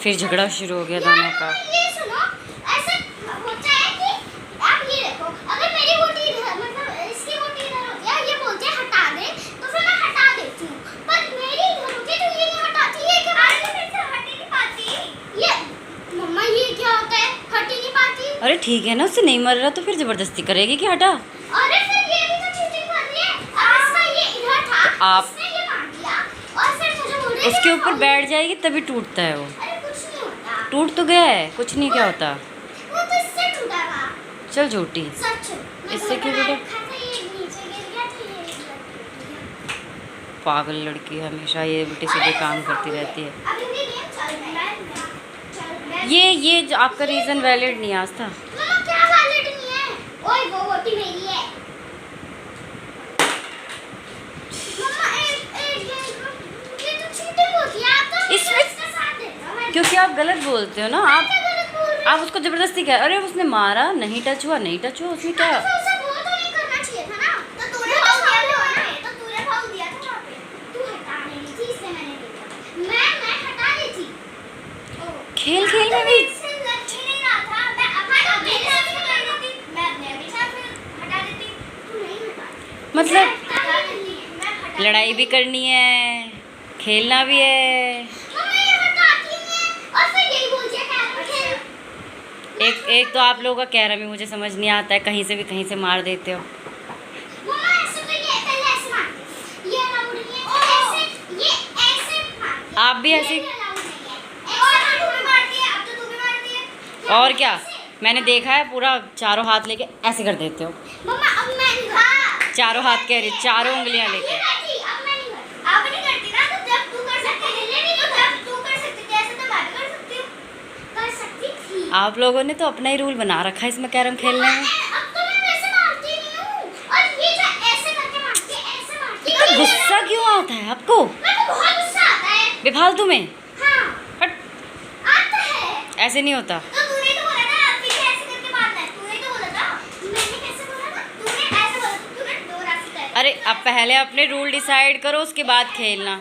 फिर झगड़ा शुरू हो गया दोनों का। ये सुनो, ऐसे होता है कि आप ये देखो, अगर मेरी बोटी इधर मतलब इसकी बोटी इधर होती है, ये बोलते हैं हटा दे, तो फिर मैं हटा देती हूँ, पर मेरी इधर होती है तो ये नहीं हटाती। ये क्या बात है? फिर हट ही नहीं पाती ये। मम्मा ये क्या होता है, हट ही नहीं पाती? अरे ठीक है ना, उससे नहीं मर रहा तो फिर जबरदस्ती करेगी कि हटा। अरे फिर ये भी तो चीटिंग कर रही है। अब इसका ये इधर था, तो आप इसने ये मार दिया और फिर मुझे बोल रही है उसके कि ऊपर मैं बैठ जाएगी तभी टूटता है वो। अरे कुछ नहीं होता, टूट तो गया है, कुछ नहीं क्या होता। वो तो इससे टूटा था। चल झूठी। सच मैं इससे क्यों बोल बेटा? रखा था, ये नीचे गिर गया तो ये टूट गया। पागल लड़की हमेशा ये उल्टे सीधे काम करती रहती है। अभी भी गेम चल रहा है, चल रहा है। ये जो आपका रीज़न वैलिड नहीं आज था। मम्मा क्या वैलिड नहीं है? ओए वो बोटी मेरी है। मम्मा ये तो चीटिंग होती है। आप तो इसमें- इसका साथ देते हो। क्योंकि आप गलत बोलते हो ना। आप मैं गलत बोल रही आप उसको जबरदस्ती क्या, अरे उसने मारा, नहीं टच हुआ, नहीं टच हुआ, उसमें क्या। हूँ। उसे वो तो नहीं करना चाहिए था ना। तो तूने फाउल दिया था वहाँ पे, तो तूने फाउल दिया था वहाँ पे। तू हटा नहीं थी, इसलिए मैंने देखा। मैं हटा देती। खेल खेल में भी इससे लग ही नहीं रहा था। मैं अपना मेरे साथ भी कर देती, मैं अपने साथ भी हटा देती। तू नहीं हटा। मतलब मैं हटा देती, मैं हटा लड़ाई भी करनी है, खेलना भी है। मम्मा ये हटाती नहीं है और फिर यही बोलती है कैरम खेल। एक तो आप लोगों का कह रहा भी मुझे समझ नहीं आता है, कहीं से भी कहीं से मार देते हो। मम्मा ऐसे तो ये पहले ऐसे मारती, ये अलाउड नहीं है। ऐसे ये ऐसे मारती, आप भी ऐसे ये अलाउड नहीं है। और तू भी मारती है, अब तो तू भी मारती है। और क्या, मैंने देखा है पूरा चारों हाथ लेके ऐसे कर देते हो। मम्मा अब मैं नहीं करती। चारों हाथ कह रही, चारों उंगलियां लेके। अब मैं नहीं करती। अब नहीं करती ना, तो जब तू कर सकती थी, नहीं तो जब तू कर सकती थी ऐसे तो मैं भी कर सकती हूँ, कर सकती थी। आप लोगों ने तो अपना ही रूल बना रखा है इसमें कैरम खेलने में। अब तो मैं वैसे मारती नहीं हूँ, और ये जो ऐसे करके मारती है, ऐसे मारती है। तो गुस्सा क्यों आता है आपको मेरे को बहुत गुस्सा आता है। बेफालतू में? हाँ हट, आता है। ऐसे नहीं होता। तो तूने तो बोला ना पीछे ऐसे करके मारना है, तूने तो बोला था। मैंने कैसे बोला था? तूने ऐसे बोला, तूने दो रास्ते तय। अरे अब पहले अपने रूल डिसाइड करो, उसके बाद खेलना।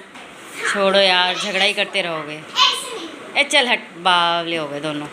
छोड़ो यार, झगड़ा ही करते रहोगे। ऐसे नहीं। ए चल हट, बावले हो गए दोनों।